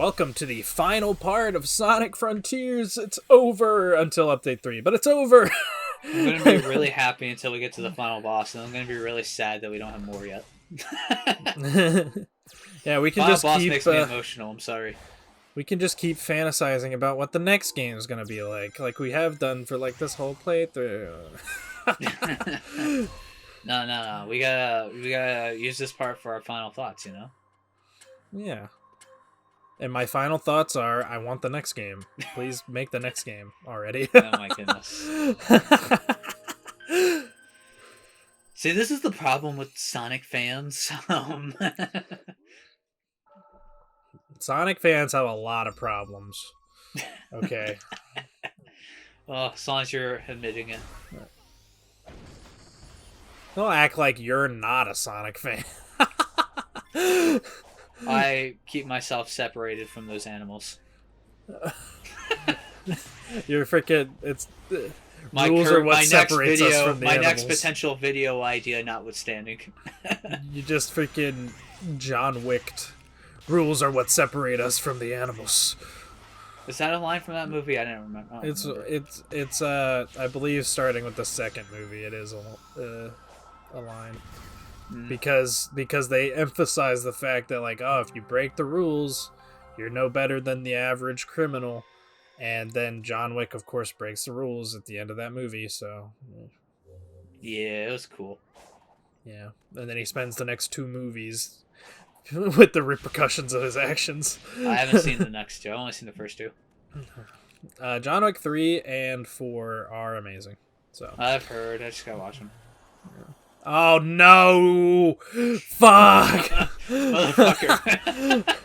Welcome to the final part of Sonic Frontiers. It's over until Update 3, but it's over! I'm going to be really happy until we get to the final boss, and I'm going to be really sad that we don't have more yet. Yeah, we can Final just boss keep... makes me emotional, I'm sorry. we can just keep fantasizing about what the next game is going to be like we have done for, like, this whole playthrough. No. We gotta use this part for our final thoughts, you know? Yeah. And my final thoughts are, I want the next game. Please make the next game already. Oh my goodness. See, this is the problem with Sonic fans. Sonic fans have a lot of problems. Okay. Oh, as long as you're admitting it. Don't act like you're not a Sonic fan. I keep myself separated from those animals. You're freaking... It's... My rules are what separates us from the my animals. next potential video idea notwithstanding. You just freaking John Wicked. Rules are what separate us from the animals. Is that a line from that movie? I didn't remember. I don't remember. It's I believe starting with the second movie it is a line. Because they emphasize the fact that, like, oh, if you break the rules, you're no better than the average criminal. And then John Wick, of course, breaks the rules at the end of that movie, so... Yeah, it was cool. Yeah, and then he spends the next 2 movies with the repercussions of his actions. I haven't seen the next 2. I've only seen the first 2. John Wick 3 and 4 are amazing. So I've heard. I just gotta watch them. Oh no! Fuck! Motherfucker.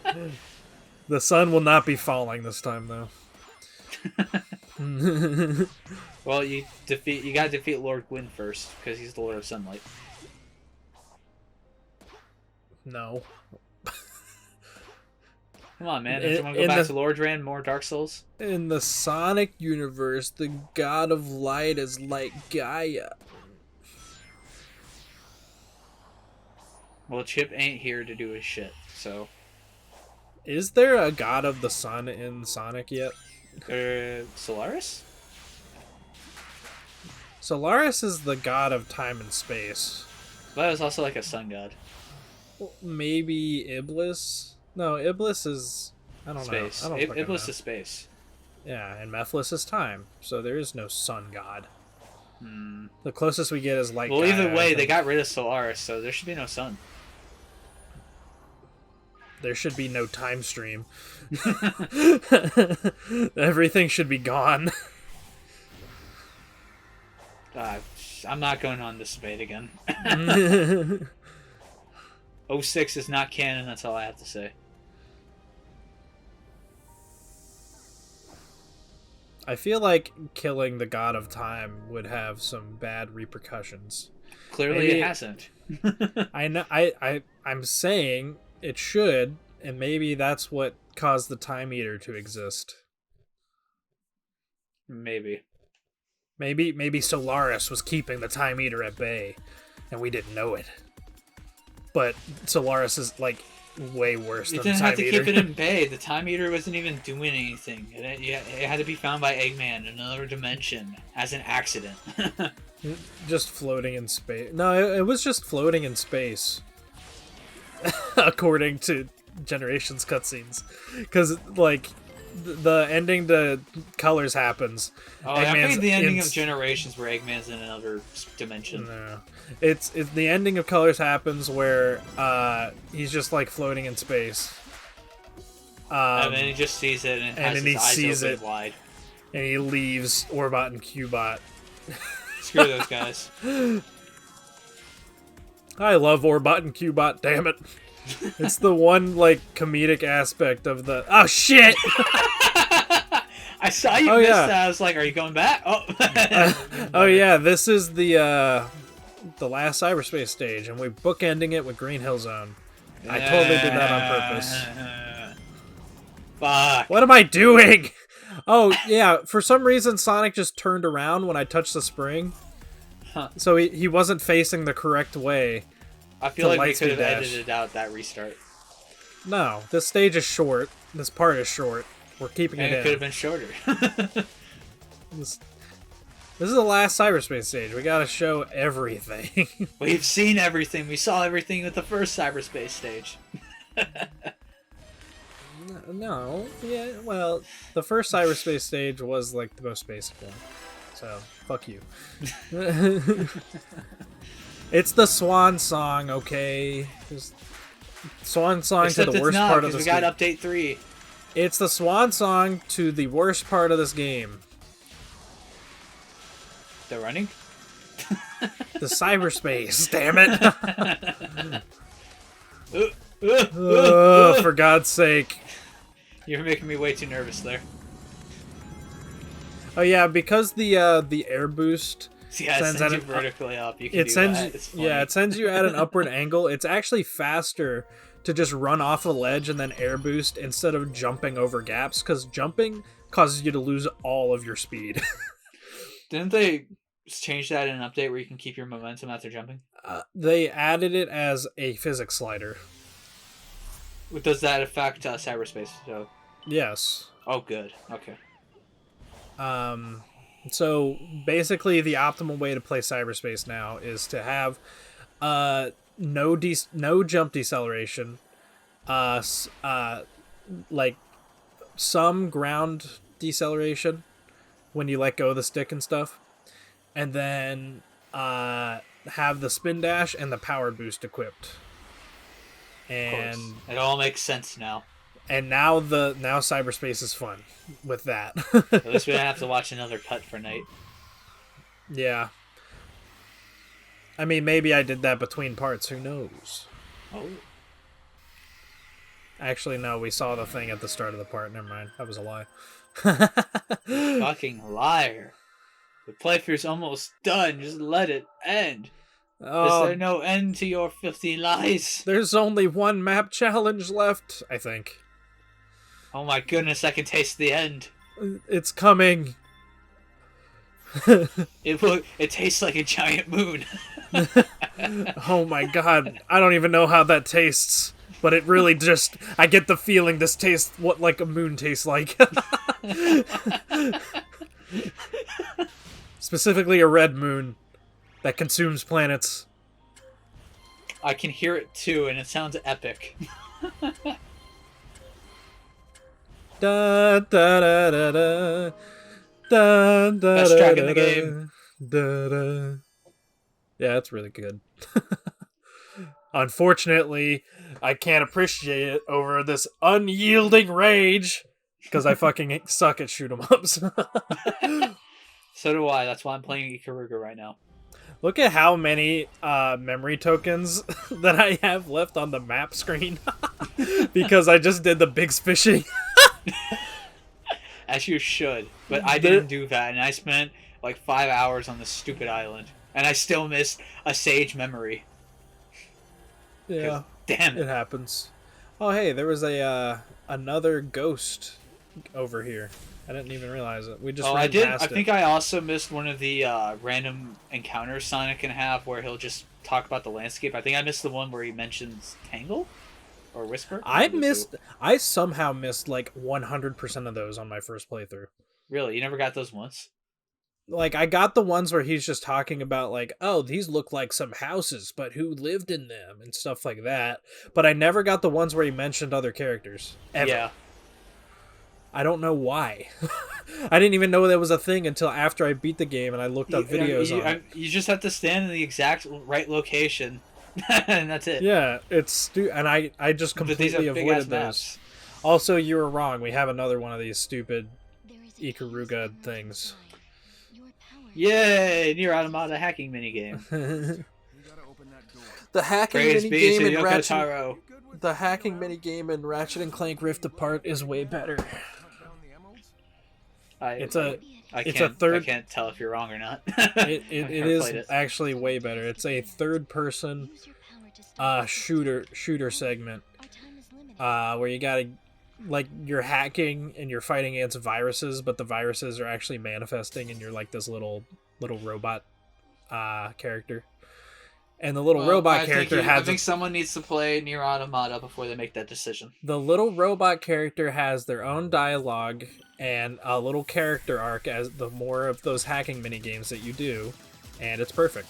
The sun will not be falling this time, though. Well, you gotta defeat Lord Gwyn first, because he's the Lord of Sunlight. No. Come on, man. Does someone go back to Lord Rand, more Dark Souls? In the Sonic universe, the God of Light is like Gaia. Well, Chip ain't here to do his shit, so... Is there a God of the Sun in Sonic yet? Solaris? Solaris is the god of time and space. But it was also like a sun god. Well, maybe Iblis? No, Iblis is... I don't Space. know. Iblis is space. Yeah, and Mephiles is time, so there is no sun god. The closest we get is like... Well, either way, they got rid of Solaris, so there should be no sun. There should be no time stream. Everything should be gone. I'm not going on this debate again. 06 is not canon, that's all I have to say. I feel like killing the god of time would have some bad repercussions. Clearly it hasn't. I know. I'm saying it should, and maybe that's what caused the Time Eater to exist. Maybe Solaris was keeping the Time Eater at bay, and we didn't know it. But Solaris is, like, way worse than the Time Eater. You didn't have to keep it in bay. The Time Eater wasn't even doing anything. It had to be found by Eggman in another dimension as an accident. Just floating in space. No, it was just floating in space. According to Generations cutscenes. Because, like, the ending to Colors happens. Oh, I think the ending of Generations where Eggman's in another dimension. No. It's the ending of Colors happens where he's just, like, floating in space. And then he just sees it and has his eyes open wide. And he leaves Orbot and Cubot. Screw those guys. I love Orbot and Cubot, damn it. It's the one, like, comedic aspect of the... Oh, shit! I saw you miss that. I was like, are you going back? Oh, oh yeah, this is the last cyberspace stage, and we're bookending it with Green Hill Zone. I totally did that on purpose. Fuck. What am I doing? Oh, yeah, for some reason Sonic just turned around when I touched the spring. Huh. So he wasn't facing the correct way. I feel like we could have edited out that restart. No, this stage is short. This part is short. We're keeping And it it in. could have been shorter. This is the last cyberspace stage. We gotta show everything. We've seen everything. We saw everything with the first cyberspace stage. No, yeah, well, the first cyberspace stage was like the most basic one. So, fuck you. It's the swan song, okay? Just swan song Except to the it's worst not, part of because this we got game. update 3. It's the swan song to the worst part of this game. The running? The cyberspace, damn it. For God's sake. You're making me way too nervous there. Oh yeah, because the air boost Yeah, it sends sends at you an vertically up. You can it do sends that. It's yeah, funny. it sends you at an upward angle. It's actually faster to just run off a ledge and then air boost instead of jumping over gaps, because jumping causes you to lose all of your speed. Didn't they change that in an update where you can keep your momentum after jumping? They added it as a physics slider. Does that affect cyberspace? So, Yes. oh, good. Okay. So basically, the optimal way to play cyberspace now is to have no jump deceleration, like some ground deceleration when you let go of the stick and stuff, and then have the spin dash and the power boost equipped. And it all makes sense now. And now cyberspace is fun with that. At least we don't have to watch another cut for night. Yeah. I mean, maybe I did that between parts. Who knows? Oh. Actually, no. We saw the thing at the start of the part. Never mind. That was a lie. Fucking liar. The playthrough's almost done. Just let it end. Is there no end to your filthy lies? There's only one map challenge left, I think. Oh my goodness, I can taste the end. It's coming. It tastes like a giant moon. Oh my god. I don't even know how that tastes. But it really just... I get the feeling this tastes what like a moon tastes like. Specifically a red moon that consumes planets. I can hear it too, and it sounds epic. Da, da, da, da, da. Da, da, Best track da, in the da, game. da, da. Yeah, it's really good. Unfortunately, I can't appreciate it over this unyielding rage because I fucking suck at shoot 'em ups. So do I. That's why I'm playing Ikaruga right now. Look at how many memory tokens that I have left on the map screen because I just did the Big's fishing. As you should. But I didn't do that, and I spent like 5 hours on this stupid island. And I still missed a sage memory. Yeah. Damn It it. happens. Oh, hey, there was a another ghost over here. I didn't even realize it. We just ran I did. past I it. think I also missed one of the random encounters Sonic can have where he'll just talk about the landscape. I think I missed the one where he mentions Tangle or Whisper. I somehow missed like 100% of those on my first playthrough. Really, you never got those once? Like, I got the ones where he's just talking about, like, oh, these look like some houses, but who lived in them, and stuff like that. But I never got the ones where he mentioned other characters. Ever. Yeah. I don't know why. I didn't even know that was a thing until after I beat the game and I looked up videos on it. You just have to stand in the exact right location, and that's it. Yeah, it's and I just But these are completely big-ass avoided those. maps. Also, you were wrong. We have another one of these stupid Ikaruga things. Yay! Nier Automata hacking minigame. The hacking Praise be to minigame in Yoko Ratchet. Taro. The hacking minigame in Ratchet and Clank Rift Apart is way better. I can't tell if you're wrong or not. It I've is played it. actually way better. It's a third-person shooter segment where you gotta, like, you're hacking and you're fighting against viruses, but the viruses are actually manifesting and you're like this little robot character. And the little robot character I has think someone needs to play Nier Automata before they make that decision. the little robot character has their own dialogue and a little character arc as the more of those hacking mini games that you do, and it's perfect.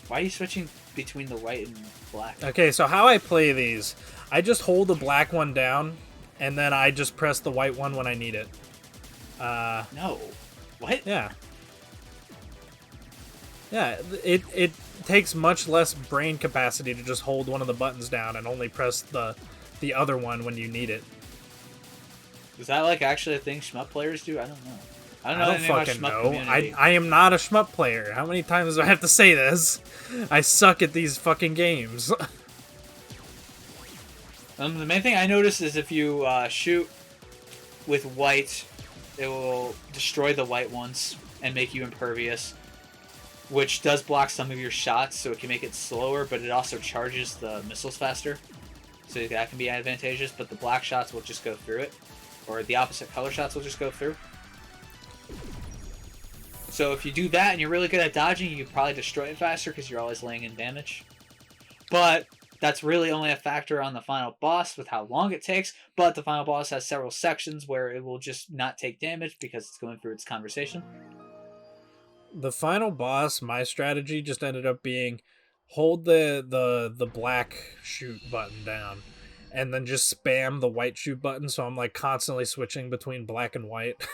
Why are you switching between the white and black? Okay, so how I play these, I just hold the black one down, and then I just press the white one when I need it. No. What? Yeah. Yeah, it takes much less brain capacity to just hold one of the buttons down and only press the other one when you need it. Is that like actually a thing shmup players do? I don't know. I don't I fucking know. I am not a shmup player. How many times do I have to say this? I suck at these fucking games. The main thing I noticed is if you shoot with white, it will destroy the white ones and make you impervious, which does block some of your shots, so it can make it slower, but it also charges the missiles faster, so that can be advantageous, but the black shots will just go through it, or the opposite color shots will just go through. So if you do that and you're really good at dodging, you can probably destroy it faster because you're always laying in damage. But that's really only a factor on the final boss with how long it takes, but the final boss has several sections where it will just not take damage because it's going through its conversation. The final boss, my strategy just ended up being hold the black shoot button down and then just spam the white shoot button, so I'm like constantly switching between black and white.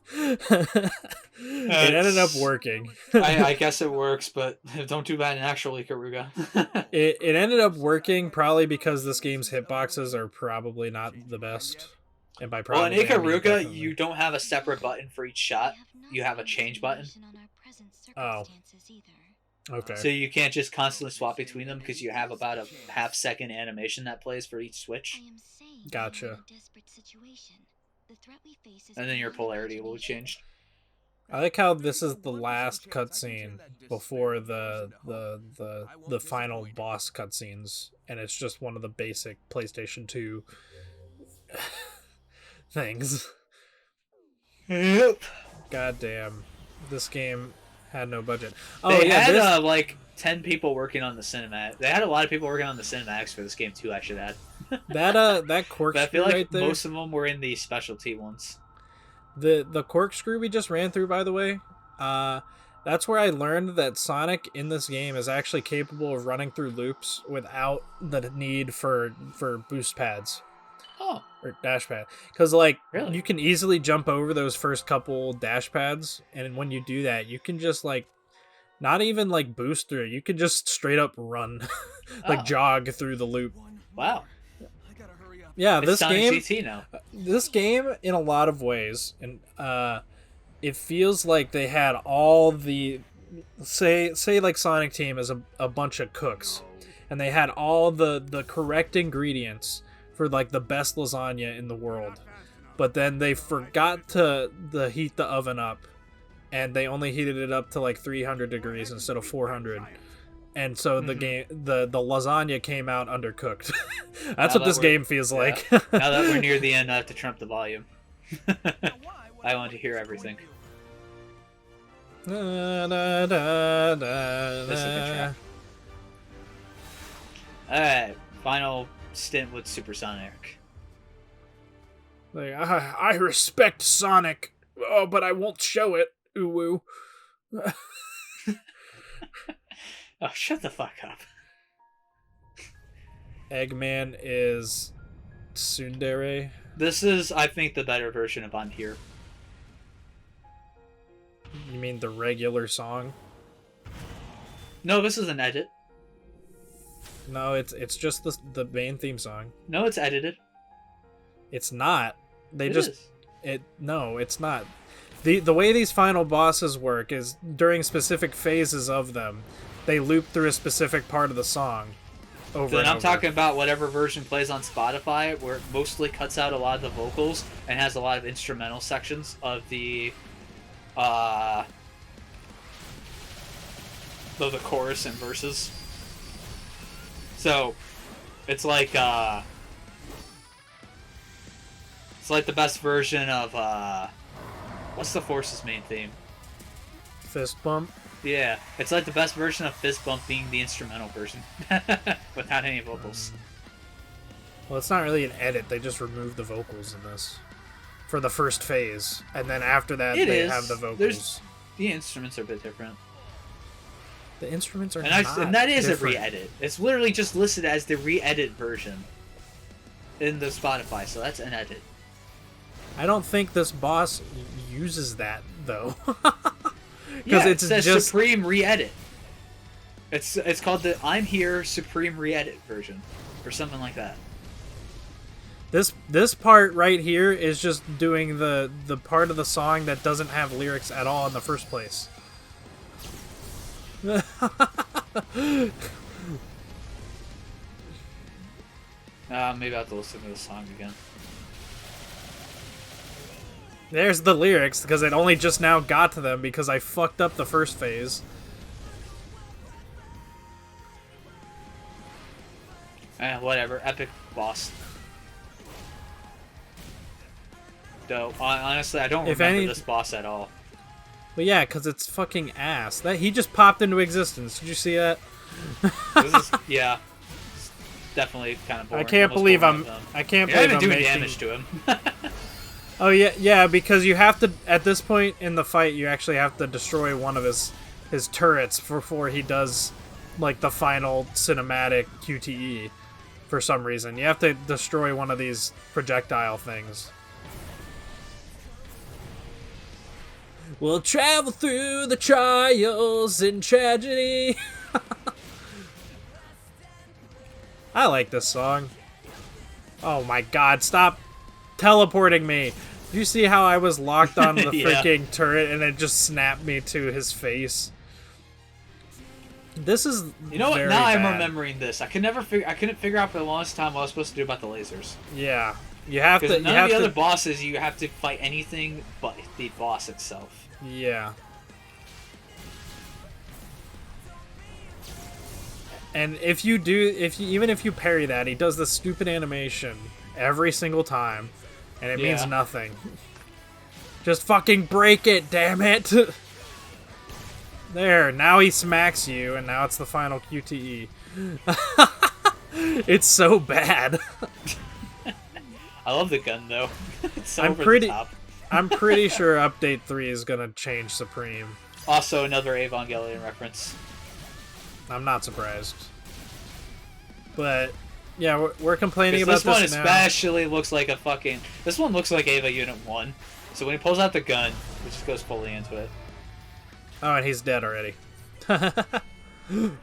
It ended up working. I guess it works, but don't do that in actual Ikaruga. It ended up working probably because this game's hitboxes are probably not the best. And by probably, well, in Ikaruga, you don't have a separate button for each shot. You have a change button. Oh. Okay. So you can't just constantly swap between them because you have about a half-second animation that plays for each switch. Gotcha. And then your polarity will change. I like how this is the last cutscene before the final boss cutscenes, and it's just one of the basic PlayStation 2 things. Yep. Goddamn, this game had no budget. Oh, they yeah, had like 10 people working on the cinematic. They had a lot of people working on the cinematics for this game too. I should add. that corkscrew But I feel like right there. most of them were in the specialty ones. The corkscrew we just ran through, by the way, that's where I learned that Sonic in this game is actually capable of running through loops without the need for boost pads. Oh. Or dash pad. Because, like, really? You can easily jump over those first couple dash pads, and when you do that, you can just, like, not even, like, boost through. You can just straight up run. Like, jog through the loop. Wow. Yeah, it's Sonic CT now. This game, in a lot of ways, and it feels like they had all the say like Sonic Team is a bunch of cooks, and they had all the correct ingredients for like the best lasagna in the world, but then they forgot to heat the oven up, and they only heated it up to like 300 degrees instead of 400. And so the lasagna came out undercooked. That's what this game feels like. Now that we're near the end, I have to trump the volume. I want to hear everything. This is a good track. Alright, final stint with Supersonic. Like, I respect Sonic, but I won't show it. Ooh woo. Oh, shut the fuck up. Eggman is tsundere. This is, I think, the better version of I'm Here. You mean the regular song? No, this is an edit. No, it's just the main theme song. No, it's edited. It's not. They It just is. No, it's not. The way these final bosses work is during specific phases of them, they loop through a specific part of the song over Then and I'm over. talking about whatever version plays on Spotify, where it mostly cuts out a lot of the vocals and has a lot of instrumental sections of the chorus and verses. So it's like the best version of what's the Force's main theme? Fist bump. Yeah, it's like the best version of Fist Bump being the instrumental version, without any vocals. Well, it's not really an edit. They just removed the vocals in this for the first phase, and then after that they have the vocals. The instruments are a bit different. The instruments are and that is different. a re-edit. It's literally just listed as the re-edit version in the Spotify, so that's an edit. I don't think this boss uses that though. Yeah, it says just Supreme re-edit. It's called the I'm Here Supreme re-edit version, or something like that. This part right here is just doing the part of the song that doesn't have lyrics at all in the first place. Maybe I'll have to listen to the song again. There's the lyrics, because it only just now got to them because I fucked up the first phase. Whatever. Epic boss. Though, honestly, I don't remember this boss at all. But yeah, because it's fucking ass. That he just popped into existence. Did you see that? Yeah. It's definitely kind of boring. I can't believe I'm doing damage to him. Oh yeah, because you have to, at this point in the fight, you actually have to destroy one of his turrets before he does, like, the final cinematic QTE, for some reason. You have to destroy one of these projectile things. We'll travel through the trials and tragedy. I like this song. Oh my god, stop teleporting me. Did you see how I was locked on the freaking turret and it just snapped me to his face? This is You know what? very Now bad. I'm remembering this. I couldn't figure out for the longest time what I was supposed to do about the lasers. Yeah. You have to... Because none of the other bosses, you have to fight anything but the boss itself. Yeah. And if you do... even if you parry that, he does this stupid animation every single time. And it means nothing. Just fucking break it, damn it! There, now he smacks you, and now it's the final QTE. It's so bad. I love the gun, though. It's so over the top. I'm pretty sure Update 3 is gonna change Supreme. Also, another Evangelion reference. I'm not surprised. But... yeah, we're complaining about this now. This one especially looks like a fucking... This one looks like Eva Unit 1. So when he pulls out the gun, it just goes fully into it. Oh, and he's dead already. Yeah, and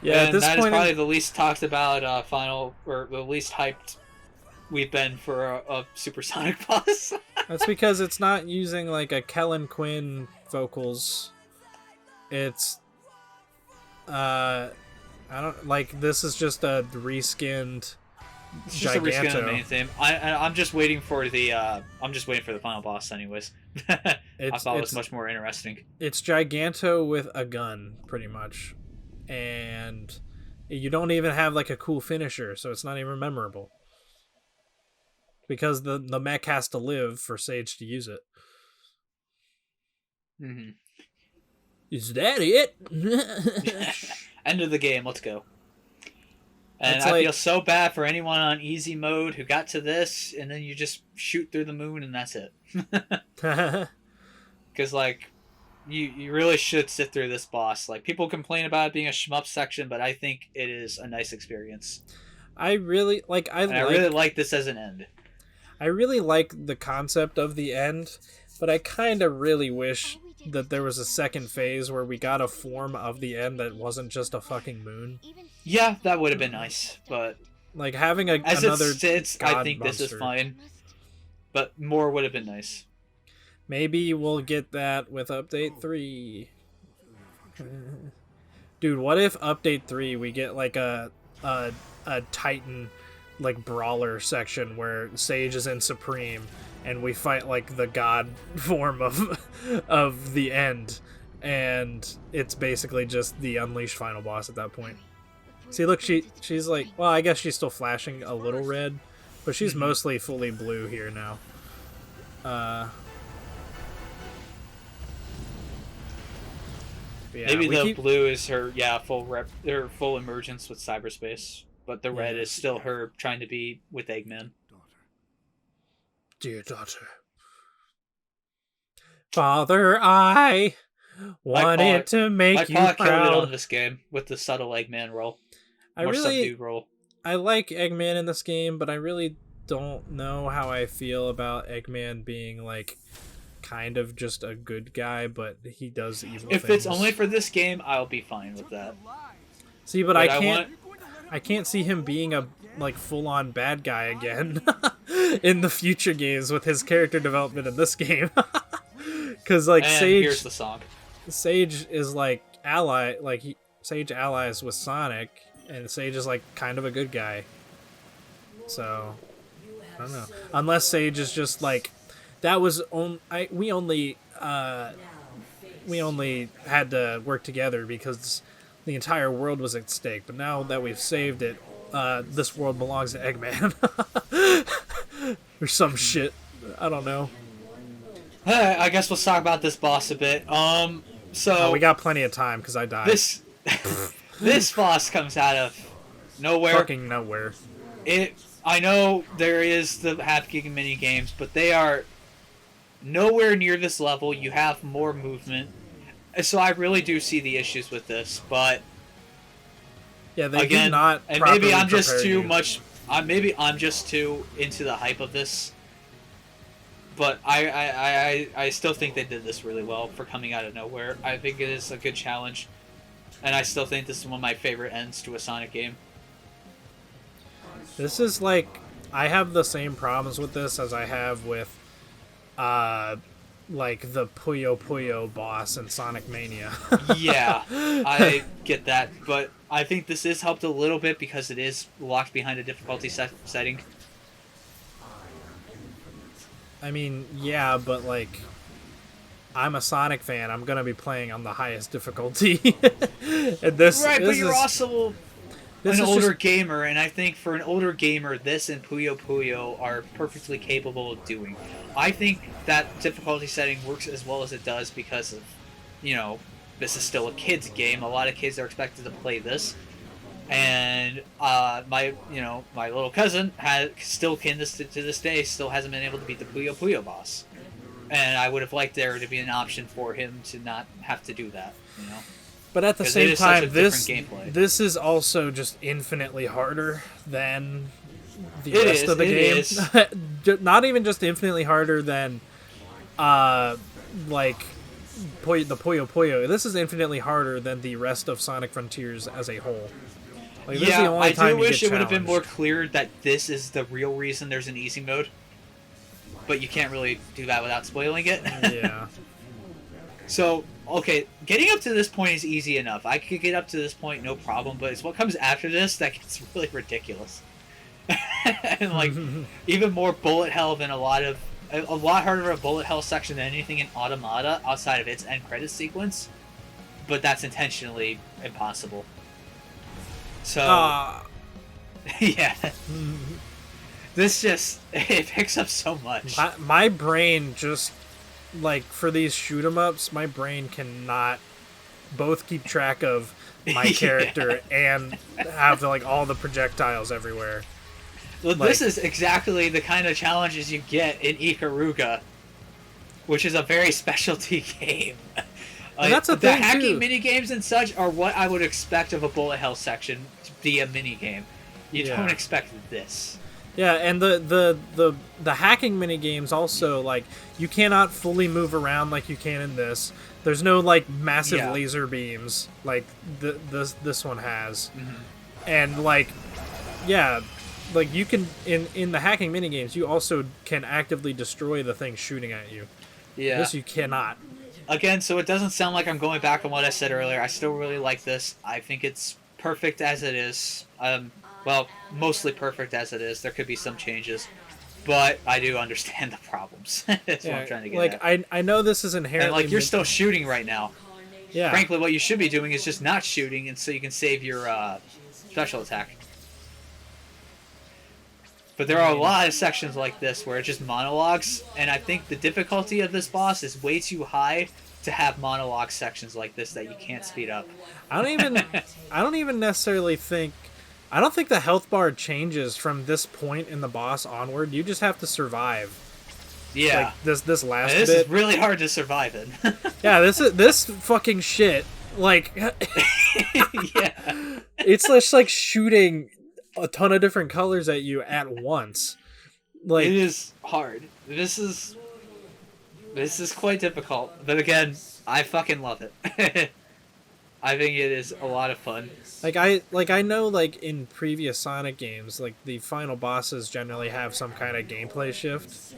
at this that point... is probably the least talked about final... or the least hyped we've been for a supersonic boss. That's because it's not using, like, a Kellen Quinn vocals. It's... I don't like. This is just a reskinned. It's just a reskin of the main theme. I'm just waiting for the. I'm just waiting for the final boss, anyways. I thought it was much more interesting. It's Giganto with a gun, pretty much, and you don't even have like a cool finisher, so it's not even memorable. Because the mech has to live for Sage to use it. Mm-hmm. Is that it? End of the game. Let's go. And I feel so bad for anyone on easy mode who got to this, and then you just shoot through the moon, and that's it. Because, like, you really should sit through this boss. Like, people complain about it being a shmup section, but I think it is a nice experience. I really like. I really like this as an end. I really like the concept of the end, but I kind of really wish that there was a second phase where we got a form of the end that wasn't just a fucking moon. Yeah, that would have been nice, but like having another it sits, I think monster. This is fine. But more would have been nice. Maybe we'll get that with Update 3. Dude, what if Update 3 we get like a Titan like brawler section where Sage is in Supreme and we fight like the god form of the end, and it's basically just the unleashed final boss at that point. See, look, she's like, well, I guess she's still flashing a little red, but she's mostly fully blue here now. Yeah, Maybe the blue is her her full emergence with cyberspace, but the red is still her trying to be with Eggman. Dear daughter. Father, I wanted to make you killed it on proud. this game with the subtle Eggman role. More subdued role. I like Eggman in this game, but I really don't know how I feel about Eggman being like kind of just a good guy, but he does evil If things. it's only for this game, I'll be fine with that. See, but I can't see him being a like full-on bad guy again in the future games with his character development in this game. Cuz like here's the song. Sage is like Sage allies with Sonic, and Sage is like kind of a good guy. So I don't know. Unless Sage is just like that was we only had to work together because the entire world was at stake. But now that we've saved it, this world belongs to Eggman. Or some shit. I don't know. I guess let's talk about this boss a bit. So we got plenty of time because I died. This boss comes out of nowhere. Fucking nowhere. I know there is the half-gig mini games, but they are nowhere near this level. You have more movement, so I really do see the issues with this. But yeah, they do not. And maybe I'm just too much. Maybe I'm just too into the hype of this. But I still think they did this really well for coming out of nowhere. I think it is a good challenge, and I still think this is one of my favorite ends to a Sonic game. This is like I have the same problems with this as I have with like the Puyo Puyo boss in Sonic Mania. Yeah, I get that, but I think this is helped a little bit because it is locked behind a difficulty setting. I mean, yeah, but like I'm a Sonic fan. I'm gonna be playing on the highest difficulty. And this, right, this but you're also an older gamer, and I think for an older gamer, this and Puyo Puyo are perfectly capable of doing. I think that difficulty setting works as well as it does because of, this is still a kid's game. A lot of kids are expected to play this, and my little cousin to this day still hasn't been able to beat the Puyo Puyo boss, and I would have liked there to be an option for him to not have to do that. But at the same time, this is also just infinitely harder than the rest of the game. Not even just infinitely harder than, like, the Puyo Puyo. This is infinitely harder than the rest of Sonic Frontiers as a whole. Like, this is the only time I do wish it would have been more clear that this is the real reason there's an easy mode. But you can't really do that without spoiling it. Yeah. So, okay, getting up to this point is easy enough. I could get up to this point, no problem, but it's what comes after this that gets really ridiculous. And, like, even more bullet hell than a lot harder of a bullet hell section than anything in Automata outside of its end credit sequence. But that's intentionally impossible. So, yeah. This just, it picks up so much. My brain just... Like, for these shoot-em-ups, my brain cannot both keep track of my character and have, like, all the projectiles everywhere. Well, this is exactly the kind of challenges you get in Ikaruga, which is a very specialty game. And that's the hacking minigames and such are what I would expect of a bullet hell section to be a minigame. You don't expect this. Yeah, and the hacking minigames also, like, you cannot fully move around like you can in this. There's no, like, massive laser beams like this one has. Mm-hmm. And, like, yeah, like, you can, in the hacking minigames, you also can actively destroy the thing shooting at you. Yeah. This you cannot. Again, so it doesn't sound like I'm going back on what I said earlier. I still really like this. I think it's perfect as it is. Well, mostly perfect as it is. There could be some changes, but I do understand the problems. That's what I'm trying to get at. I know this is inherently... And, like, you're still shooting right now. Yeah. Frankly, what you should be doing is just not shooting, and so you can save your special attack. But there are a lot of sections like this where it's just monologues, and I think the difficulty of this boss is way too high to have monologue sections like this that you can't speed up. I don't even necessarily think. I don't think the health bar changes from this point in the boss onward. You just have to survive. Yeah. Like this last And this bit. is really hard to survive in. Yeah, this fucking shit. Like, Yeah. it's just like shooting a ton of different colors at you at once. Like, It is hard. This is quite difficult. But again, I fucking love it. I think it is a lot of fun. I know, like, in previous Sonic games, like, the final bosses generally have some kind of gameplay shift.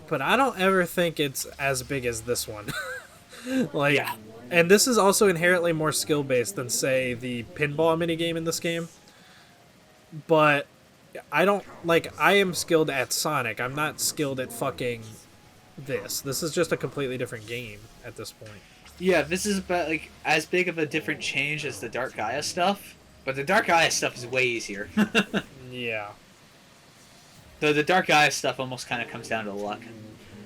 But I don't ever think it's as big as this one. Like, Yeah. and this is also inherently more skill-based than, say, the pinball minigame in this game. But I don't, like, I am skilled at Sonic. I'm not skilled at fucking this. This is just a completely different game at this point. Yeah, this is about like as big of a different change as the Dark Gaia stuff, but the Dark Gaia stuff is way easier. Yeah. Though the Dark Gaia stuff almost kind of comes down to luck,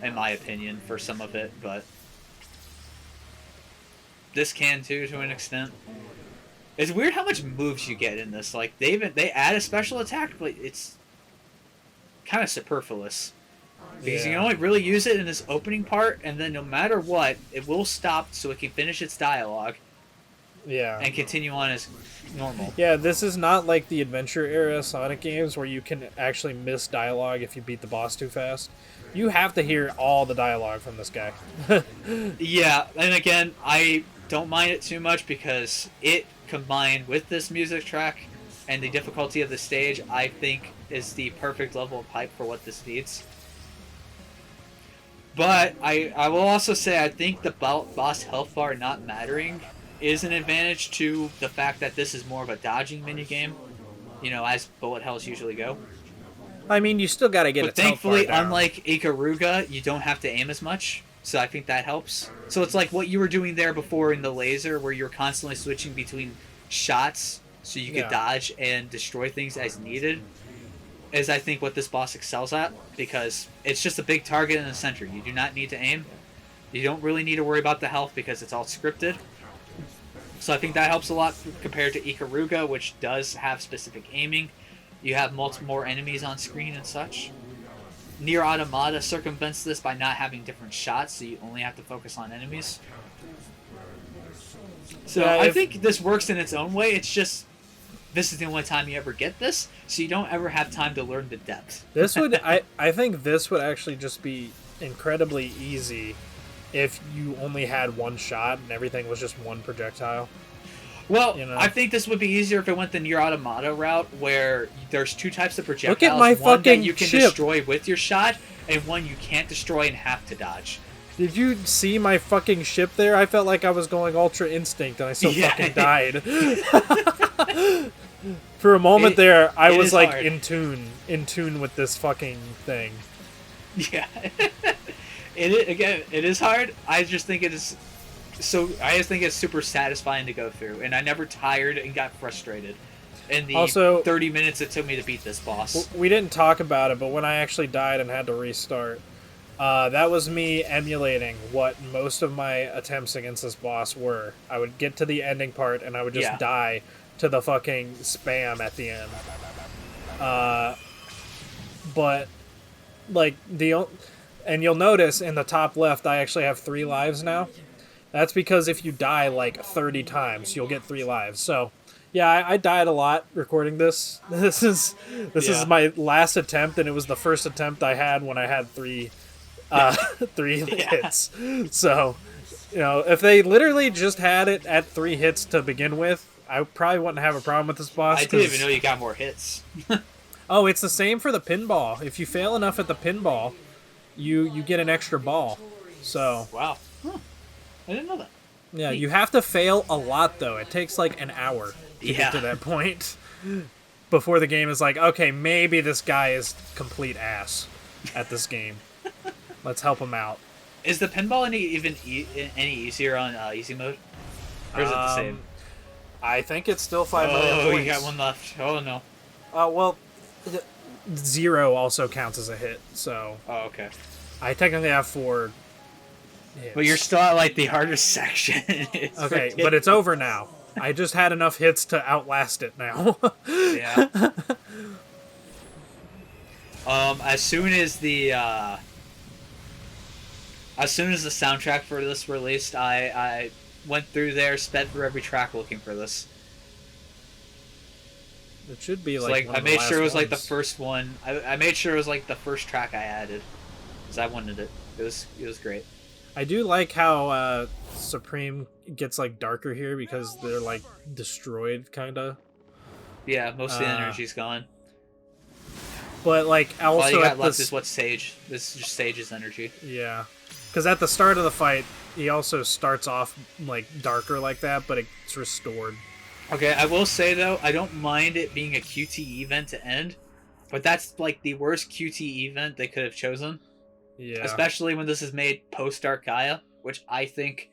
in my opinion, for some of it, but this can too to an extent. It's weird how much moves you get in this. Like they add a special attack, but it's kind of superfluous. Because you can only really use it in this opening part, and then no matter what, it will stop so it can finish its dialogue Yeah. and continue on as normal. Yeah, this is not like the adventure era Sonic games where you can actually miss dialogue if you beat the boss too fast. You have to hear all the dialogue from this guy. Yeah, and again, I don't mind it too much because it combined with this music track and the difficulty of the stage, I think is the perfect level of hype for what this needs. But I will also say I think the boss health bar not mattering is an advantage to the fact that this is more of a dodging minigame, you know, as bullet hells usually go. I mean, you still got to get But its health bar thankfully, down. unlike Ikaruga, you don't have to aim as much, so I think that helps. So it's like what you were doing there before in the laser, where you're constantly switching between shots so you could dodge and destroy things as needed, is I think what this boss excels at, because it's just a big target in the center. You do not need to aim. You don't really need to worry about the health because it's all scripted. So I think that helps a lot compared to Ikaruga, which does have specific aiming. You have multiple more enemies on screen and such. Nier Automata circumvents this by not having different shots, so you only have to focus on enemies. So Yeah, I think this works in its own way. It's just this is the only time you ever get this, so you don't ever have time to learn the depth. This would I think this would actually just be incredibly easy if you only had one shot and everything was just one projectile. Well, You know? I think this would be easier if it went the Nier Automata route, where there's two types of projectiles. Look at my one fucking that you can ship. destroy with your shot, and one you can't destroy and have to dodge. Did you see my fucking ship there? I felt like I was going Ultra Instinct and I still Yeah. fucking died. For a moment there, I it was is like hard. in tune with this fucking thing. Yeah. It is hard. I just think it is I just think it's super satisfying to go through, and I never tired and got frustrated in the Also- 30 minutes it took me to beat this boss. We didn't talk about it, but when I actually died and had to restart, that was me emulating what most of my attempts against this boss were. I would get to the ending part and I would just Yeah. die to the fucking spam at the end. But like and you'll notice in the top left I actually have 3 lives now. That's because if you die like 30 times, you'll get 3 lives. So yeah, I died a lot recording this. This is Yeah. my last attempt, and it was the first attempt I had when I had 3 3 hits. So, you know, if they literally just had it at 3 hits to begin with, I probably wouldn't have a problem with this boss. I didn't 'cause- even know you got more hits. Oh, it's the same for the pinball. If you fail enough at the pinball, you get an extra ball. So, Wow. Huh. I didn't know that. yeah, you have to fail a lot, though. It takes like an hour to Yeah. get to that point before the game is like, okay, maybe this guy is complete ass at this game. Let's help him out. Is the pinball any easier on easy mode? Or is it the same? I think it's still 5 million Oh, points. you got one left. Oh, no. Well, 0 also counts as a hit, so Oh, okay. I technically have 4 hits. But you're still at like the hardest section. It's okay, ridiculous. but it's over now. I just had enough hits to outlast it now. Yeah. As soon as the soundtrack for this released, I went through there, sped through every track looking for this. It should be It's like, like one I of the made sure it was last like the ones. first one. I made sure it was like the first track I added, because I wanted it. It was great. I do like how Supreme gets like darker here because they're like destroyed, kinda. Yeah, most of the energy's gone. But like All also you got at left the is what Sage. This is just Sage's energy. yeah, because at the start of the fight, he also starts off like darker like that, but it's restored. Okay, I will say though, I don't mind it being a QTE event to end, but that's like the worst QTE event they could have chosen. Yeah, Especially when this is made post Dark Gaia, which I think,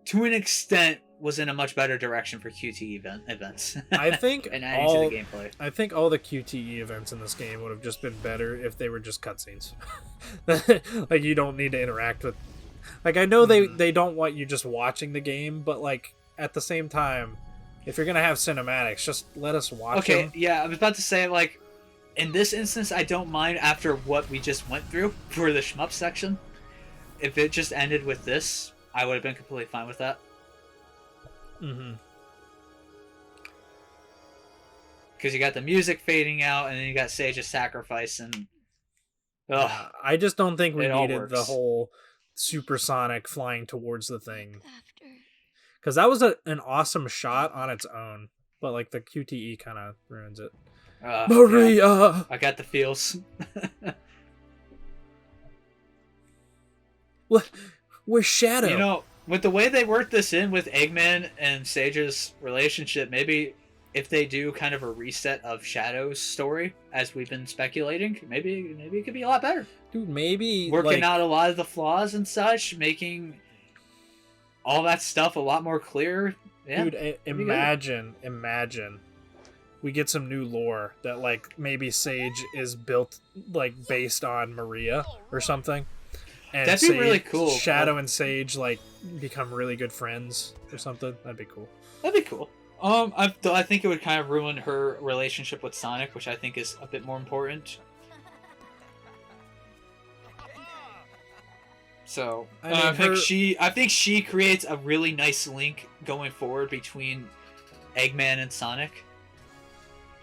to an extent, was in a much better direction for QTE events. I think and adding to the gameplay. I think all the QTE events in this game would have just been better if they were just cutscenes. Like you don't need to interact with. Like I know they don't want you just watching the game, but like at the same time, if you're gonna have cinematics, just let us watch Okay, them. yeah, I was about to say, like, in this instance, I don't mind after what we just went through for the shmup section. If it just ended with this, I would have been completely fine with that. Mm-hmm. Because you got the music fading out, and then you got Sage's sacrifice, and... Ugh. I just don't think we It all needed the works. whole supersonic flying towards the thing. Because that was an awesome shot on its own, but like the QTE kind of ruins it. Yeah, Maria! I got the feels. Where's Shadow? You know, with the way they worked this in with Eggman and Sage's relationship, maybe if they do kind of a reset of Shadow's story, as we've been speculating, maybe it could be a lot better. Dude, maybe Working like, out a lot of the flaws and such, making all that stuff a lot more clear. Yeah, dude, be good. imagine we get some new lore that like maybe Sage is built like based on Maria or something. And That'd be really cool. Shadow and Sage like become really good friends or something. That'd be cool. That'd be cool. I think it would kind of ruin her relationship with Sonic, which I think is a bit more important. So I mean, I think she creates a really nice link going forward between Eggman and Sonic.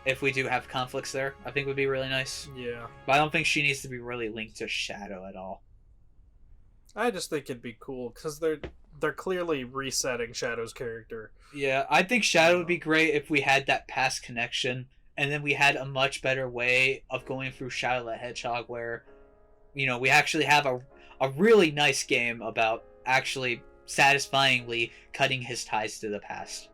If we do have conflicts there, I think it would be really nice. Yeah. But I don't think she needs to be really linked to Shadow at all. I just think it'd be cool because they're clearly resetting Shadow's character. Yeah, I think Shadow would be great if we had that past connection, and then we had a much better way of going through Shadow the Hedgehog, where, you know, we actually have a really nice game about actually satisfyingly cutting his ties to the past.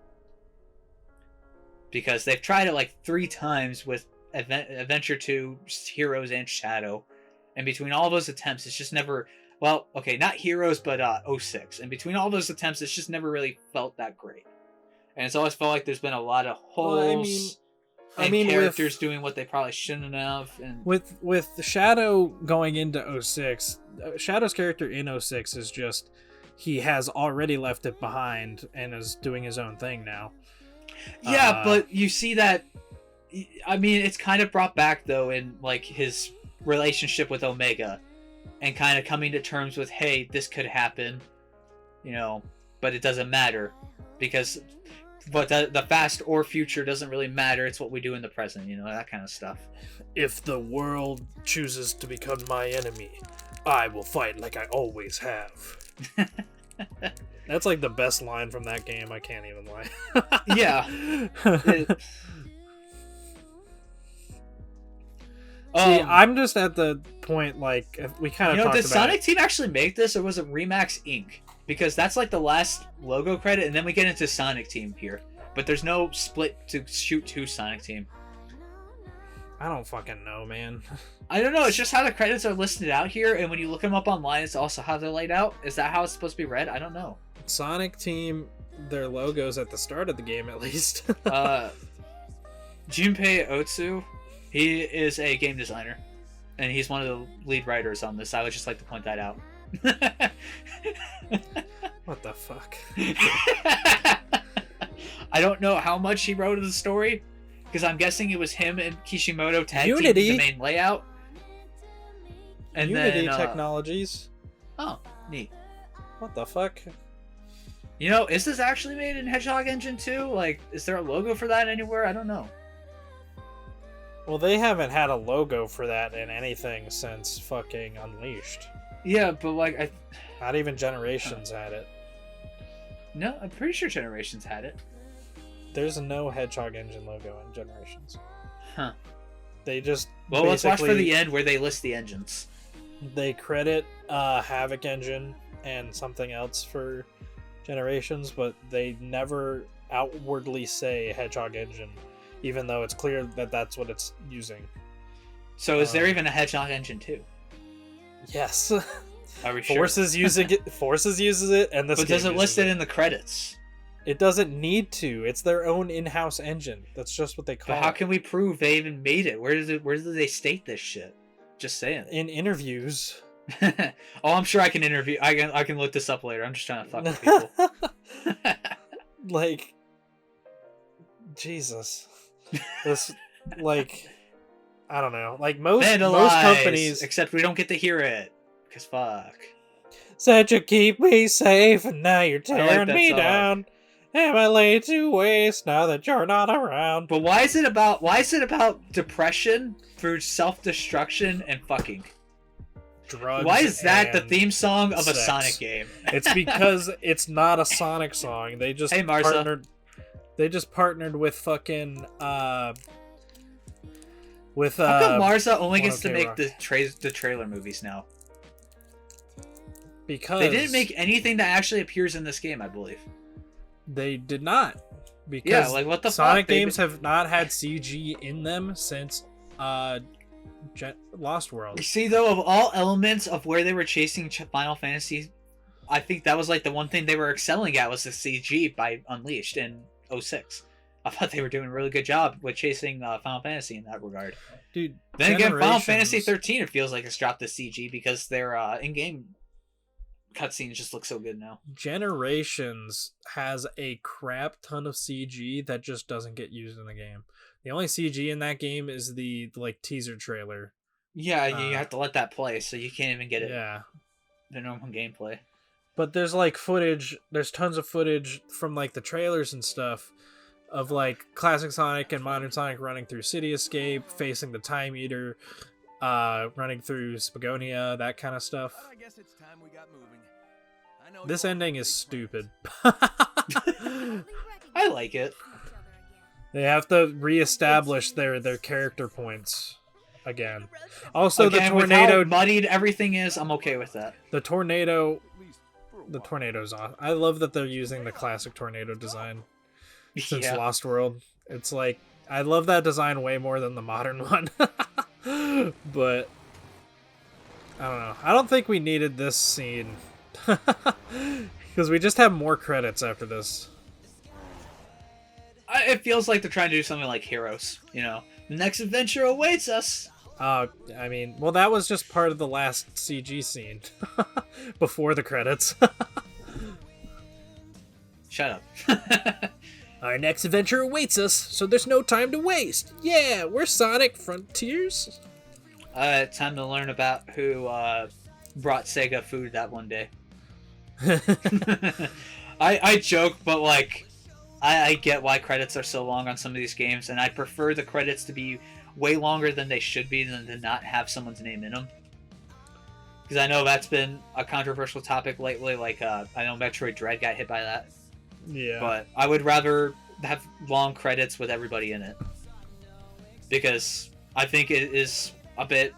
Because they've tried it like 3 times with Adventure 2, Heroes, and Shadow, and between all those attempts, it's just never... Well, okay, not Heroes, but 06. And between all those attempts, it's just never really felt that great. And it's always felt like there's been a lot of holes and characters doing what they probably shouldn't have. And With Shadow going into 06, Shadow's character in 06 is just... He has already left it behind and is doing his own thing now. yeah, but you see that... I mean, it's kind of brought back, though, in like his relationship with Omega. And kind of coming to terms with, hey, this could happen, you know, but it doesn't matter because, but the past or future doesn't really matter. It's what we do in the present, you know, that kind of stuff. If the world chooses to become my enemy, I will fight like I always have. That's like the best line from that game. I can't even lie. Yeah. See, I'm just at the point, like, we kind of talked did about Sonic it. Team actually make this, or was it Remax Inc.? Because that's like the last logo credit, and then we get into Sonic Team here. But there's no split to shoot to Sonic Team. I don't fucking know, man. I don't know, it's just how the credits are listed out here, and when you look them up online, it's also how they're laid out. Is that how it's supposed to be read? I don't know. Sonic Team, their logos at the start of the game, at least. Junpei Otsu, he is a game designer, and he's one of the lead writers on this. I would just like to point that out. What the fuck? I don't know how much he wrote of the story, because I'm guessing it was him and Kishimoto tag teamed Unity. the main layout. And Unity then, Technologies. Oh, neat. What the fuck? You know, is this actually made in Hedgehog Engine 2? Like, is there a logo for that anywhere? I don't know. Well, they haven't had a logo for that in anything since fucking Unleashed. Yeah, but like, Not even Generations had it. No, I'm pretty sure Generations had it. There's no Hedgehog Engine logo in Generations. Huh. They just Well, let's watch for the end where they list the engines. They credit Havoc Engine and something else for Generations, but they never outwardly say Hedgehog Engine, even though it's clear that that's what it's using. So is there even a Hedgehog Engine 2? Yes. Are we sure? Forces using it. Forces uses it, and this. But does it list it in the credits? It doesn't need to. It's their own in-house engine. That's just what they call it. But how can we prove they even made it? Where do they state this shit? Just saying. In interviews. Oh, I'm sure I can interview. I can look this up later. I'm just trying to fuck with people. Like, Jesus, this, like, I don't know. Like most companies, except we don't get to hear it. Cause fuck. Said you keep me safe, and now you're tearing me song. down. Am I laid to waste now that you're not around? But why is it about depression through self-destruction and fucking? Drugs. Why is that the theme song of sex. a Sonic game? It's because it's not a Sonic song. They just Hey, Marsa. partnered. They just partnered with fucking with How come Marsa only gets to 1OK make Rock. the trailer movies now? Because They didn't make anything that actually appears in this game, I believe. They did not. Because Yeah, like what the Sonic fuck? games have not had CG in them since Lost World. You see, though, of all elements of where they were chasing Final Fantasy, I think that was like the one thing they were excelling at was the CG by Unleashed in 06. I thought they were doing a really good job with chasing Final Fantasy in that regard. Dude, Then again, Final Generations- Fantasy 13, it feels like it's dropped the CG because their in-game cutscenes just look so good now. Generations has a crap ton of CG that just doesn't get used in the game. The only CG in that game is the like teaser trailer. Yeah, you have to let that play, so you can't even get it Yeah. the normal gameplay. But there's like footage, there's tons of footage from like the trailers and stuff of like classic Sonic and modern Sonic running through City Escape, facing the Time Eater, running through Spagonia, that kind of stuff. Well, I guess it's time we got moving. I know This you all ending big is stupid. I like it. They have to reestablish their character points again. Also, Again, the with how tornado, muddied everything is, I'm okay with that. the tornado, at least for a the while. tornado's off. I love that they're using the classic tornado design since Yeah. Lost World. It's like I love that design way more than the modern one. But I don't know. I don't think we needed this scene because we just have more credits after this. It feels like they're trying to do something like Heroes, you know. The next adventure awaits us. I mean, well, that was just part of the last CG scene before the credits. Shut up. Our next adventure awaits us, so there's no time to waste. Yeah, we're Sonic Frontiers. Time to learn about who brought Sega food that one day. I joke, but like, I get why credits are so long on some of these games, and I prefer the credits to be way longer than they should be than to not have someone's name in them. Because I know that's been a controversial topic lately. Like, I know Metroid Dread got hit by that. Yeah. But I would rather have long credits with everybody in it. Because I think it is a bit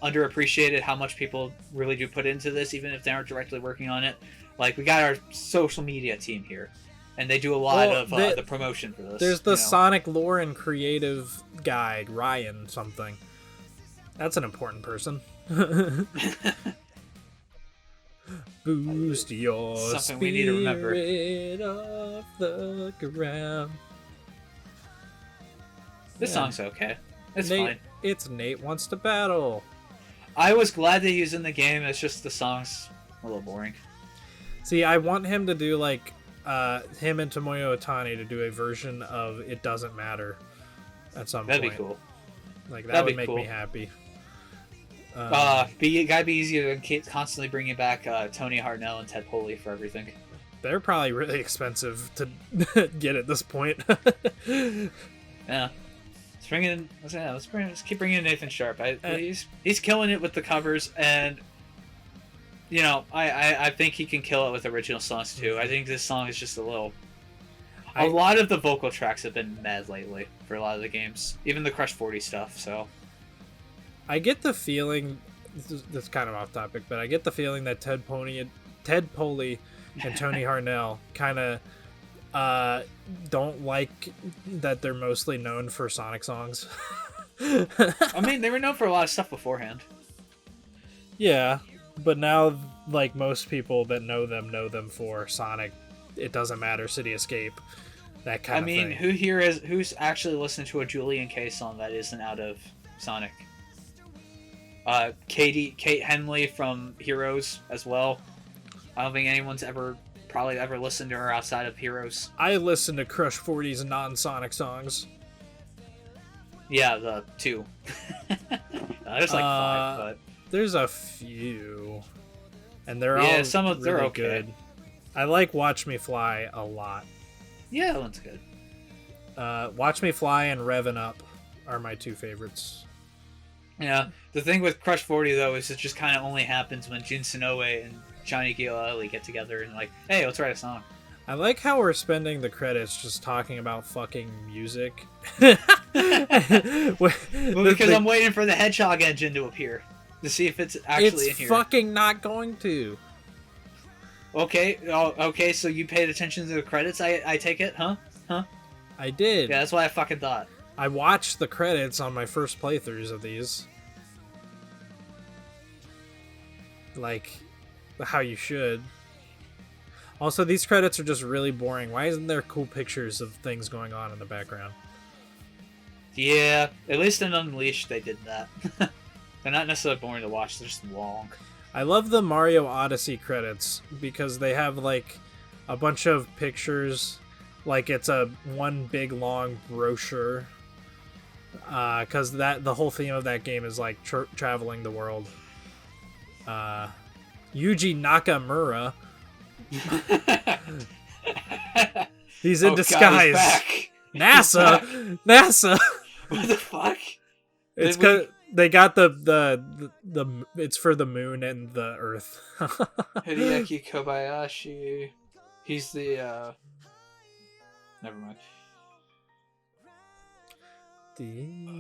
underappreciated how much people really do put into this, even if they aren't directly working on it. Like, we got our social media team here, and they do a lot Well, of the- the promotion for this. There's the you know? Sonic lore and creative guide, Ryan something. That's an important person. Boost your Something we need to remember. spirit off the ground. This Yeah. song's okay. It's Nate, fine. It's Nate wants to battle. I was glad that he was in the game. It's just the songs a little boring. See, I want him to do like him and Tomoyo Otani to do a version of It Doesn't Matter at some That'd point. be cool. Like that That'd would be make cool. me happy. Gotta be easier than constantly bringing back Tony Hartnell and Ted Poley for everything. They're probably really expensive to get at this point. Yeah. Let's keep bringing in Nathan Sharp. He's killing it with the covers, and you know, I think he can kill it with original songs too. I think this song is just a lot of the vocal tracks have been mad lately for a lot of the games, even the Crush 40 stuff. So I get the feeling, this is kind of off topic, but I get the feeling that Ted Poley and Tony Hartnell kind of don't like that they're mostly known for Sonic songs. I mean, they were known for a lot of stuff beforehand. Yeah, but now, like, most people that know them for Sonic, It Doesn't Matter, City Escape, that kind of thing. I mean, who's actually listened to a Julian K song that isn't out of Sonic? Kate Henley from Heroes as well. I don't think anyone's probably ever listened to her outside of Heroes. I listen to Crush 40's non-Sonic songs. Yeah, the 2. There's like 5, but there's a few, and they're yeah, all some of they're really okay. good. I like Watch Me Fly a lot. Yeah, that one's good. Watch Me Fly and Revvin' Up are my two favorites. Yeah, the thing with Crush 40 though is it just kind of only happens when Jin Sonoe and Johnny Gill get together and like, hey, let's write a song. I like how we're spending the credits just talking about fucking music. Well, because I'm waiting for the Hedgehog engine to appear to see if it's actually in here. It's fucking not going to. Okay, okay, so you paid attention to the credits, I take it, huh? I did. Yeah, that's what I fucking thought. I watched the credits on my first playthroughs of these. Like, how you should. Also, these credits are just really boring. Why isn't there cool pictures of things going on in the background? Yeah, at least in Unleashed they did that. They're not necessarily boring to watch, they're just long. I love the Mario Odyssey credits because they have like a bunch of pictures, like it's a one big long brochure. Because the whole theme of that game is like traveling the world. Yuji Nakamura. He's in disguise. God, he's back. NASA. What the fuck? It's because they got the it's for the moon and the Earth. Hideaki Kobayashi. He's the never mind.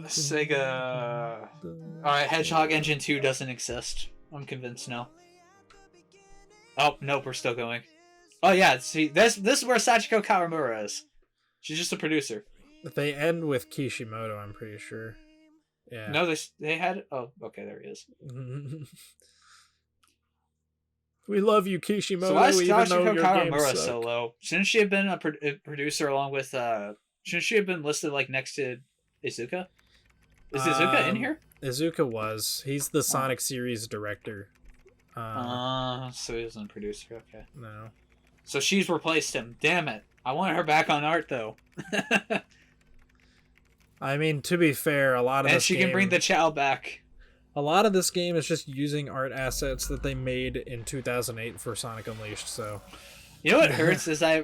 Sega. Alright, Hedgehog Engine 2 doesn't exist. I'm convinced now. Oh, nope, we're still going. Oh yeah, see, this is where Sachiko Kawamura is. She's just a producer. They end with Kishimoto, I'm pretty sure. Yeah. No, they had... Oh, okay, there he is. We love you, Kishimoto, So why is even though Sachiko your games Kawamura suck. so low? Shouldn't she have been a producer along with... Shouldn't she have been listed like next to Izuka? Is Izuka in here? Izuka was. He's the Sonic series director. So he wasn't a producer, okay. No. So she's replaced him. Damn it. I want her back on art, though. I mean, to be fair, a lot of And this she game, can bring the Chow back. a lot of this game is just using art assets that they made in 2008 for Sonic Unleashed, so... You know what hurts is I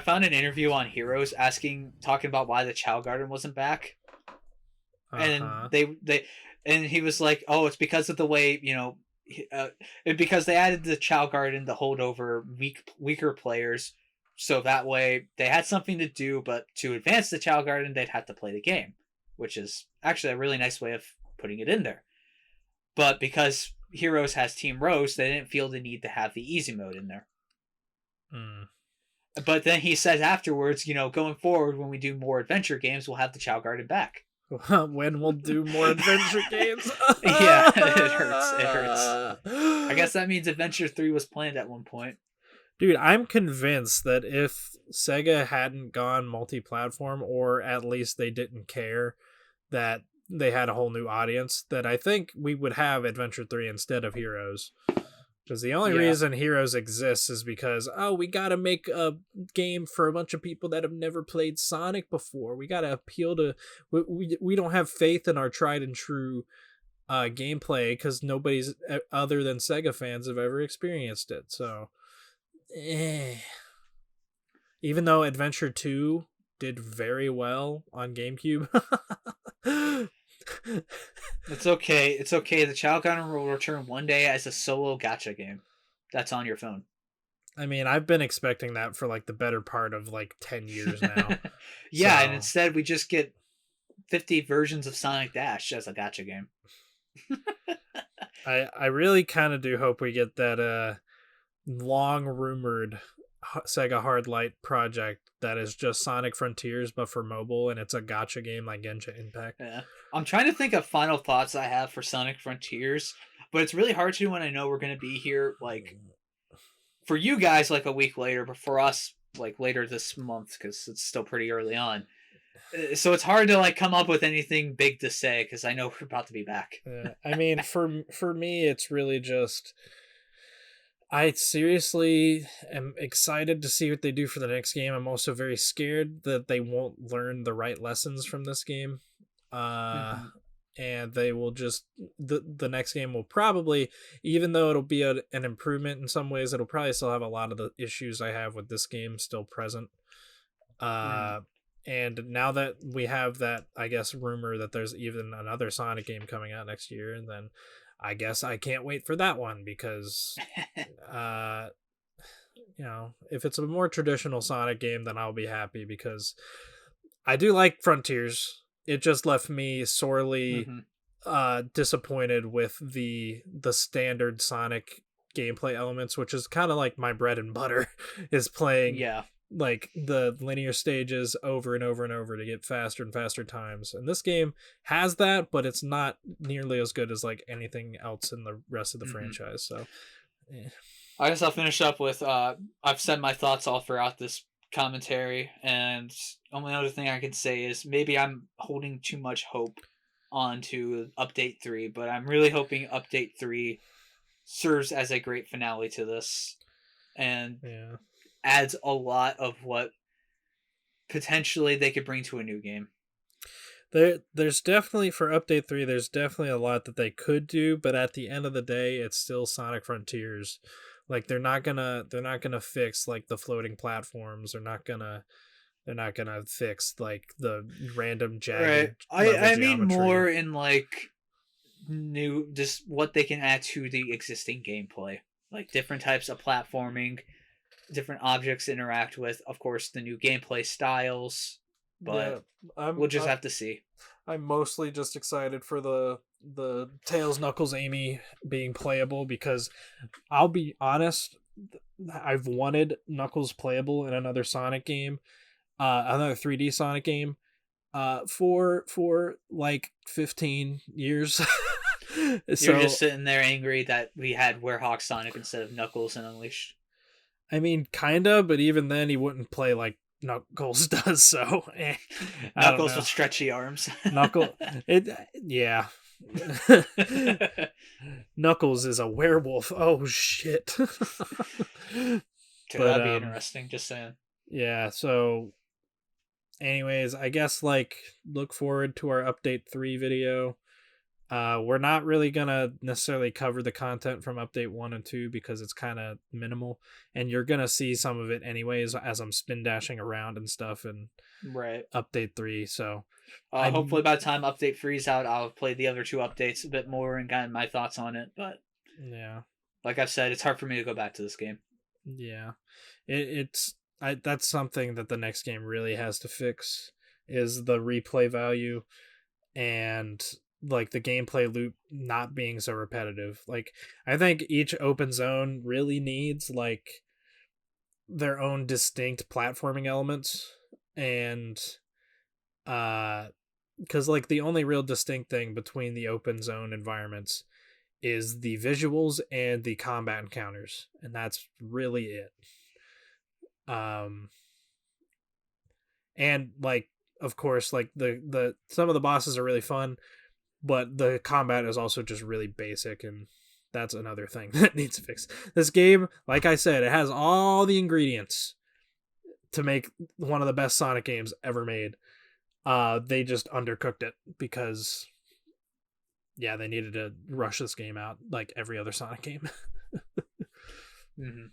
found an interview on Heroes talking about why the Chow Garden wasn't back. And and he was like, oh, it's because of the way, you know, because they added the Chow Garden to hold over weaker players, so that way they had something to do, but to advance the Chow Garden, they'd have to play the game, which is actually a really nice way of putting it in there. But because Heroes has Team Rose, they didn't feel the need to have the easy mode in there. But then he says afterwards, you know, going forward, when we do more adventure games, we'll have the Chow Garden back. When we'll do more adventure games. Yeah, it hurts. I guess that means Adventure 3 was planned at one point. Dude, I'm convinced that if Sega hadn't gone multi-platform, or at least they didn't care that they had a whole new audience, that I think we would have Adventure 3 instead of Heroes. Because the only Yeah. reason Heroes exists is because, oh, we gotta make a game for a bunch of people that have never played Sonic before. We gotta appeal to... We don't have faith in our tried and true gameplay because nobody's other than Sega fans have ever experienced it. So, even though Adventure 2 did very well on GameCube. It's okay. It's okay. The Child Gunner will return one day as a solo gacha game. That's on your phone. I mean, I've been expecting that for like the better part of like 10 years now. Yeah, So- and instead we just get 50 versions of Sonic Dash as a gacha game. I really kind of do hope we get that long rumored Sega Hardlight project that is just Sonic Frontiers but for mobile, and it's a gacha game like Genshin Impact. Yeah. I'm trying to think of final thoughts I have for Sonic Frontiers, but it's really hard to when I know we're going to be here, like, for you guys, like, a week later, but for us, like, later this month, because it's still pretty early on. So it's hard to, like, come up with anything big to say, because I know we're about to be back. Yeah, I mean, for me, it's really just... I seriously am excited to see what they do for the next game. I'm also very scared that they won't learn the right lessons from this game. And they will just... The next game will probably, even though it'll be an improvement in some ways, it'll probably still have a lot of the issues I have with this game still present. And now that we have that, I guess, rumor that there's even another Sonic game coming out next year, and then I guess I can't wait for that one because, if it's a more traditional Sonic game, then I'll be happy because I do like Frontiers. It just left me sorely disappointed with the standard Sonic gameplay elements, which is kind of like my bread and butter, is playing like the linear stages over and over and over to get faster and faster times. And this game has that, but it's not nearly as good as like anything else in the rest of the franchise. So I guess I'll finish up with I've said my thoughts all throughout this commentary, and only other thing I can say is maybe I'm holding too much hope onto Update 3, but I'm really hoping Update 3 serves as a great finale to this and adds a lot of what potentially they could bring to a new game. There's definitely, for Update 3, there's definitely a lot that they could do, but at the end of the day, it's still Sonic Frontiers. Like they're not gonna fix like the floating platforms. They're not gonna fix like the random jagged. Right. I mean geometry. more in like new, just what they can add to the existing gameplay, like different types of platforming, different objects to interact with, of course the new gameplay styles, but we'll just have to see. I'm mostly just excited for the Tails Knuckles Amy being playable, because I'll be honest, I've wanted Knuckles playable in another Sonic game, another 3D Sonic game, for like 15 years. You're just sitting there angry that we had Werehog Sonic instead of Knuckles and Unleashed. I mean, kinda, but even then he wouldn't play like Knuckles does, so Knuckles with stretchy arms. Knuckles is a werewolf. Oh shit. That'd be interesting, just saying. Yeah, so anyways, I guess like look forward to our Update 3 video. We're not really gonna necessarily cover the content from Update 1 and 2 because it's kind of minimal, and you're gonna see some of it anyways as I'm spin dashing around and stuff in Update 3. So hopefully by the time Update 3 is out, I'll play the other two updates a bit more and kind of my thoughts on it. But yeah, like I've said, it's hard for me to go back to this game. Yeah, that's something that the next game really has to fix, is the replay value and like the gameplay loop not being so repetitive. Like I think each open zone really needs like their own distinct platforming elements, and because like the only real distinct thing between the open zone environments is the visuals and the combat encounters, and that's really it. And like of course like the some of the bosses are really fun, but the combat is also just really basic and That's another thing that needs fixed. This game, like I said, it has all the ingredients to make one of the best Sonic games ever made. They just undercooked it because, yeah, they needed to rush this game out like every other Sonic game. Mm-hmm.